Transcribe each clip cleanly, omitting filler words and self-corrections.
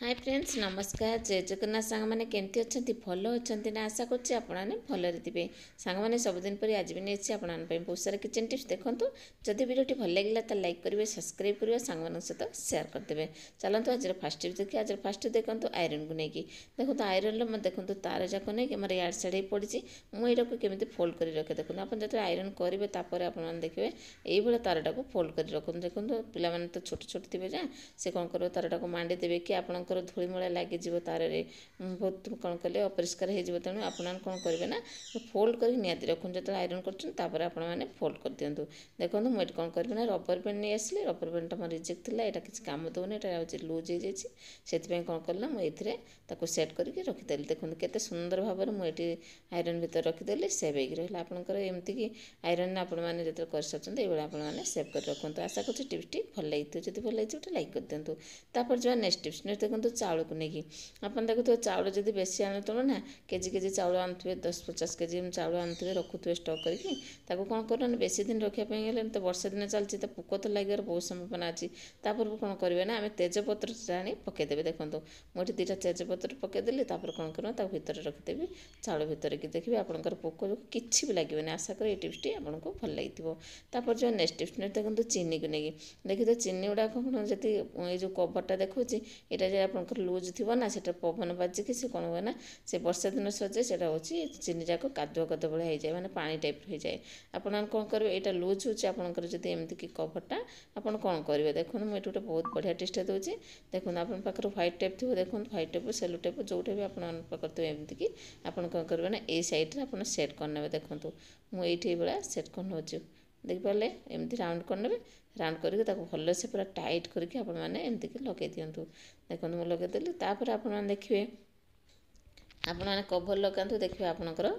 Hi friends नमस्कार जय जगन्नाथ सांग मैंने केमती अच्छा भल अच्छा ना आशा करछि आपने भलरे थे सांग मैंने सबुदिन पर आज भी नहीं आपंप बहुत सारा किचन टिप्स देखूँ जदि भिडियोटी भल लगे तो लाइक करेंगे सब्सक्राइब करेंगे सांग सहित सेयार करदे। चलते आज फास्ट टिप्स देखिए। आज फास्ट देखो आयरन को लेकिन देखो आयरन मैं देखो तार जाक नहीं मोर यार साइड पड़ी मुझे केमी फोल्ड कर रखे देखो आप जो आयरन करेंगे तापर आप देखिए ये तारटा को फोल्ड कर रखु देखो पिला तो छोट छोट थे जहाँ से कौन कर तारटा को मांडी देवे कि आप धूलीमूला लगे तार बहुत कौन कले अपरिष्कार हो तेणु आप कौन करेंगे ना फोल्ड कर निहाती रखुन जो आयरन कर आपने फोल्ड कर दिंतु। देखो मुझे कौन करेंगे ना रबर बैंड नहीं आसली रबर बैंडटा मोर रिजेक्ट था यहाँ किसी काम दौनी यहाँ हूँ लुज हो जाए कौन कल ना मुझे सेट करके रखिदेली। देखो केते सुंदर भाव में मुझे आयरन भर रखिदेली सेव हो रहा आपंकर एमती कि आयरन आपने जो कर सकते ये आपने सेव कर रखुँ। आशा कर टिप्सटी भल लगी जब भल लगी गोटे लाइक कर दिंतु। तापर जो नेक्स्ट टिप्स देखो चाउल को लेकिन आप देखुए चाउल जब बेसी आणुवे ना केजी चाउल आणुवे 10-50 केजी चाउल आणुवे रखुवे स्टक करके कौन कर बेसी दिन रखापी तो वर्षा दिन चलती तो पोक तो लगे बहुत संभावना अच्छी। तापर कौन करेंगे ना आम तेजपत्र आनी पकईदेवे। देखो मुझे 2टा तेजपत्र पकईदेली कौन कर भर रखिदेवी चाउल भितर कि देखिए आपंकर पोक किसी भी लगे। आशा कर टिप्सटी आपको भल लगी। तापर जो नेक्स्ट टिप्स देखो चीनी को लेकिन देखिए चीनी गुड़ाक जी ये जो कभरटा देखा यहाँ आपंकर लुज थी ना से पवन बाजिकी से कौन हुए ना से वर्षा दिन सजे से हूँ चीनी जाक कादुआ कादुआ भाया हो जाए मैंने पानी टाइप हो जाए। आप कौन करेंगे यहाँ लुज होकर जब एमती कि कभरटा आप कौन करेंगे देखो मुझे गोटे बहुत बढ़िया टेस्ट दूसरी। देखो आप व्हाइट टेप थी देखो व्हाइट टेप सेलो टेप जोटे भी आपको एमती कि आप कौन करेंगे ना ये सैड्रे आप सेट करने। देखो मुझे भाया सेट कर नौ देखिपारे एमती राउंड करने राउंड करके भल से पूरा टाइट करके आपमती लगे दिंतु। देखो मुझे लगेदेली तापर आप देखिए आपने कभर लगातु देखिए आपणकर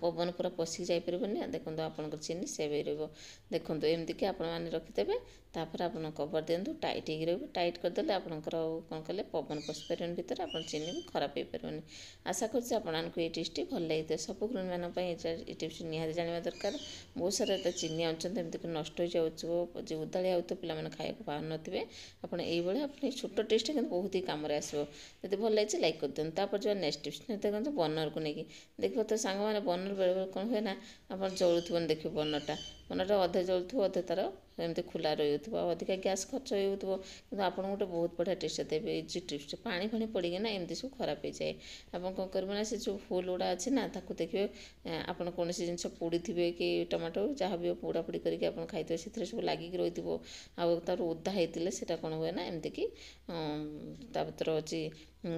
पवन पूरा पशिक जापरबनी। देखो आपंकर चीनी सेव हो देखो एमती कि आपने रखिदेवे तापर आप कवर दिंतु टाइट हो रही टाइट करदे आपंकर कौन कले पवन पशिपारे भितर आप चीनी भी खराब हो पारे। आशा करको ये टिप्सटी भल लगी सब गृहिणी मानी ये टिप्स निहाती जानवा दरकार। बहुत सारा तो चीनी आमती नष्ट हो जाए उदाड़िया हो पे खाया पार नए आप ये छोट टिप्स कि बहुत ही कम आसो। जब भल लगी लाइक कर दिखाँ। तापर जो नेक्स्ट टिप्स देखो बर्नर को लेकिन देखो तो सांग मैंने बर्नर बेले बेले कौन हुए ना आप जलुन देखिए बर्नरटा अधे जलुव अधे तार एमती खुला रही अधिका गैस खर्च हो आप गोटे बहुत बढ़िया टिप्स देवे इजी टिप्स पानी फाणी पड़े ना एमती सब खराब हो जाए। आप कौन करेंगे ना से जो फुल गुड़ा अच्छे ना देखिए आप कौन जिन पोड़ी थे कि टमाटो जहाँ भी पोड़ा पोड़ी करके आप खाई से सब लगिक रही तार ओदा होते से कौन हुए ना एमती कि भर अच्छी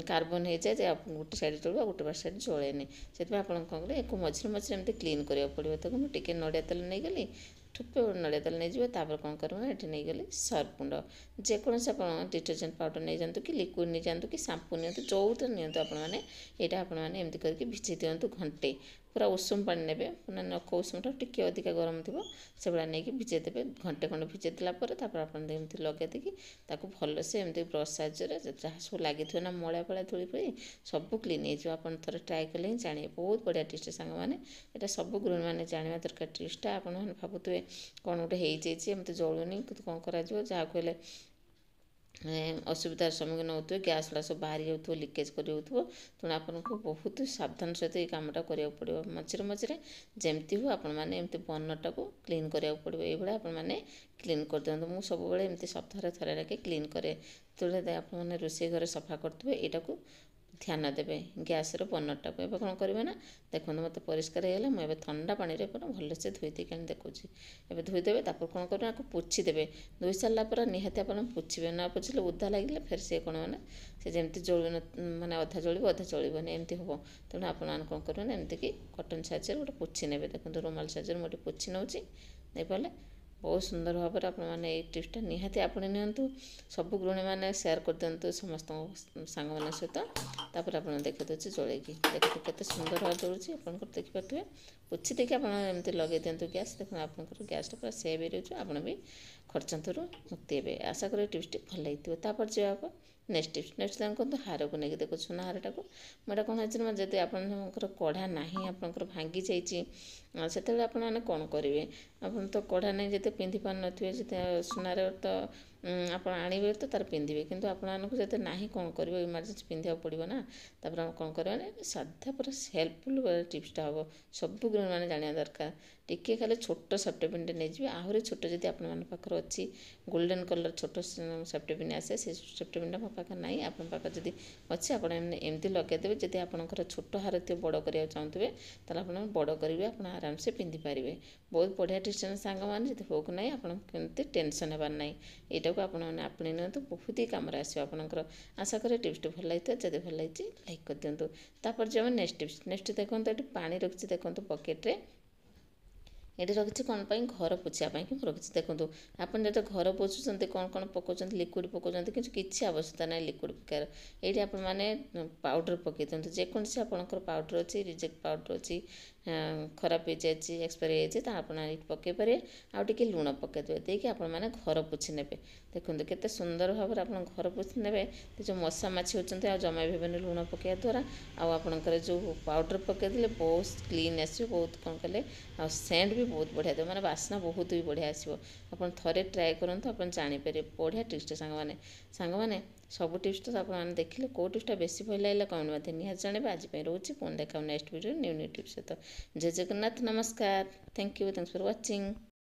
कार्बन हो जाए आप गोटे साइड चलो गोटे बार साइड चलेनि से आप कौन करेंगे एक मझे मझे एमती क्लीन करा पड़ो। तो मुझे टे नड़िया तेल नहीं गली ठुपे नड़िया तेल नहीं जाए तापर कौन करेंगे ये नहीं गली सर्फ गुंड जेकोसी आप डिटर्जेंट पाउडर नहीं जातु कि लिक्विड नहीं जातु कि शैम्पू नि जो नियंतु आपने यहाँ आपने एमती करके भिजई दिंतु घंटे पूरा उषुम पानी ने नख उषुमटा टी अधिका गरम थी से भाया नहीं भिजई देवे घंटे खंड भिजई देलापर आपमती लगे देखिए भल से एमती ब्रश साहाଯ୍य जहाँ सब लगी ना मला फला धूली फूली सब क्लीन हो थे ट्राए कले ही जाने बहुत बढ़िया टिप्स सांग मैंने यहाँ सब गृहिणी मैंने जानवा दरकार टिप्सटा आप भावुए कौन गोटे हो जलूनी कौन कर जहाँ कहले असुविधार सम्मुखीन होते गैस गुला सब बाहरी जाऊ लिकेज कर तेणु आपको बहुत सावधान सहित ये कमटा करा पड़ो मझे मझे जमती हो आपमती बर्नरटा को क्लीन करा पड़ो ये आपने क्लीन कर दिखाँ। मुझे सब एमती सप्ताह थे रखे क्लीन कै जो आपने रोषे घर सफा करेंगे यहाँ को ध्यान देवे गैस बर्नरटा को एवं कौन करेंगे ना देखो मत परिष्कार होगा मुझे ठंडा पानी पूरा भलसे धोई देखा देखुची एवं धोईदेवे तापर कौन करेंगे आपको पोछीदेवे धोई सारापर निहाती आप पोछे ना पोछले ओदा लगे फिर से कौन मैंने से जमी जल मैंने अधा जल्व अधा चलनी एमती हम तेणु आप कौन करेंगे एमती कि कटन साइज गोटे पोछी ने देखो रुमाल साइज मुझे पोछी नौ नहीं पारे बहुत सुंदर भाव में आपने ये टिप्सटा निहाती आपणे नियंतु सब गृहिणी मैंने सेयार कर दिंतु समस्त सांग मान सहित तापर आप देखते अच्छे जलैकी देखते केते सुंदर भाव जलूँ आप देखिपे पोछी देखिए आपमती लगे दिंतु गैस देखो आपंकर गैसटा पूरा सेव हो रही आप भी खर्चांतरू मुक्ति हे। आशा करें टिप्सटी भल लगी तापर जो आप ନେକ୍ସଟ ଟିପ୍ସ ନେକ୍ସଟ ଦେଖନ୍ତୁ ହାରକୁ ନେଇକି ଦେଖୁ ସୁନା ହାରଟାକୁ। ମୁଁ ଏଇଟା କ'ଣ ହେଇଛି ନା ଯଦି ଆପଣଙ୍କର କଢ଼ା ନାହିଁ, ଆପଣଙ୍କର ଭାଙ୍ଗି ଯାଇଛି, ସେତେବେଳେ ଆପଣମାନେ କ'ଣ କରିବେ? ଆପଣ ତ କଢ଼ା ନାହିଁ ଯେତେ ପିନ୍ଧି ପାରୁନଥିବେ, ଯେତେ ସୁନାର ତ ଆପଣ ଆଣିବେ ତ ତାର ପିନ୍ଧିବେ, କିନ୍ତୁ ଆପଣମାନଙ୍କୁ ଯେତେ ନାହିଁ କ'ଣ କରିବ, ଇମର୍ଜେନ୍ସି ପିନ୍ଧିବାକୁ ପଡ଼ିବ ନା। ତାପରେ ଆମେ କ'ଣ କରିବା ନା ସାଧା ପୁରା ହେଲ୍ପଫୁଲ୍ ଟିପ୍ସଟା ହେବ, ସବୁ ଗୃହିଣୀମାନେ ଜାଣିବା ଦରକାର। ଟିକିଏ ଖାଲି ଛୋଟ ସେଫ୍ଟି ପିନ୍ଟେ ନେଇଯିବେ, ଆହୁରି ଛୋଟ ଯଦି ଆପଣମାନଙ୍କ ପାଖରେ ଅଛି ଗୋଲ୍ଡେନ୍ କଲର୍ ଛୋଟ ସେଫ୍ଟି ପିନ୍ ଆସେ, ସେ ସେଫ୍ଟି ପିନ୍ଟା ମୋ ପାଖରେ ନାହିଁ, ଆପଣଙ୍କ ପାଖରେ ଯଦି ଅଛି ଆପଣ ଏମିତି ଲଗାଇଦେବେ। ଯଦି ଆପଣଙ୍କର ଛୋଟ ହାର ଥିବ ବଡ଼ କରିବାକୁ ଚାହୁଁଥିବେ ତାହେଲେ ଆପଣ ବଡ଼ କରିବେ, ଆପଣ ଆରାମସେ ପିନ୍ଧିପାରିବେ। ବହୁତ ବଢ଼ିଆ ଟିପ୍ସ ସାଙ୍ଗମାନେ, ଯଦି ହେଉକୁ ନାହିଁ ଆପଣ କେମିତି ଟେନସନ୍ ହେବାର ନାହିଁ। ଏଇଟାକୁ ଆପଣମାନେ ଆପଣେଇ ନିଅନ୍ତୁ, ବହୁତ ହି କାମରେ ଆସିବ ଆପଣଙ୍କର। ଆଶା କରେ ଟିପ୍ସଟି ଭଲ ଲାଗିଥିବ, ଯଦି ଭଲ ଲାଗିଛି ଲାଇକ୍ କରିଦିଅନ୍ତୁ। ତାପରେ ଯିବା ନେକ୍ସଟ ଟିପ୍ସ। ନେକ୍ସଟ ଦେଖନ୍ତୁ ଏଠି ପାଣି ରଖିଛି, ଦେଖନ୍ତୁ ବକେଟ୍ରେ। ଏଠି ରଖିଛି କ'ଣ ପାଇଁ? ଘର ପୋଛିବା ପାଇଁ କି ମୁଁ ରଖିଛି। ଦେଖନ୍ତୁ ଆପଣ ଯେତେବେଳେ ଘର ପୋଛୁଛନ୍ତି କ'ଣ କ'ଣ ପକାଉଛନ୍ତି? ଲିକ୍ୱିଡ଼ ପକାଉଛନ୍ତି, କିନ୍ତୁ କିଛି ଆବଶ୍ୟକତା ନାହିଁ ଲିକ୍ୱିଡ଼ ପକାଇବାର। ଏଇଠି ଆପଣମାନେ ପାଉଡ଼ର ପକାଇ ଦିଅନ୍ତୁ, ଯେକୌଣସି ଆପଣଙ୍କର ପାଉଡ଼ର ଅଛି, ରିଜେକ୍ଟ ପାଉଡ଼ର ଅଛି, ଖରାପ ହେଇଯାଇଛି, ଏକ୍ସପାୟାର ହେଇଯାଇଛି, ତା ଆପଣ ଏଇଠି ପକାଇ ପାରିବେ। ଆଉ ଟିକେ ଲୁଣ ପକାଇଦେବେ, ଦେଇକି ଆପଣମାନେ ଘର ପୋଛି ନେବେ। ଦେଖନ୍ତୁ କେତେ ସୁନ୍ଦର ଭାବରେ ଆପଣ ଘର ପୋଛି ନେବେ। ଯେଉଁ ମଶା ମାଛି ହେଉଛନ୍ତି ଆଉ ଜମା ବି ହେବେନି ଲୁଣ ପକାଇବା ଦ୍ୱାରା। ଆଉ ଆପଣଙ୍କର ଯେଉଁ ପାଉଡ଼ର ପକାଇଦେଲେ ବହୁତ କ୍ଲିନ୍ ଆସିବ, ବହୁତ କ'ଣ କଲେ ଆଉ ସେଣ୍ଟ ବି ବହୁତ ବଢ଼ିଆ ଦେବ, ମାନେ ବାସ୍ନା ବହୁତ ବି ବଢ଼ିଆ ଆସିବ। ଆପଣ ଥରେ ଟ୍ରାଏ କରନ୍ତୁ, ଆପଣ ଜାଣିପାରିବେ। ବଢ଼ିଆ ଟିପ୍ସଟା ସାଙ୍ଗମାନେ ସବୁ ଟିପ୍ସ ତ ଆପଣମାନେ ଦେଖିଲେ, କେଉଁ ଟିପ୍ସଟା ବେଶୀ ଭଲ ଲାଗିଲା କମେଣ୍ଟ ମାଧ୍ୟମରେ ନିହାତି ଜଣାଇବେ। ଆଜି ପାଇଁ ରହୁଛି, ପୁଣି ଦେଖାଉ ନେକ୍ସଟ ଭିଡ଼ିଓ ନ୍ୟୁ ଟିପ୍ସ ସହିତ। ଜୟ ଜଗନ୍ନାଥ, ନମସ୍କାର, thank you, thanks for watching.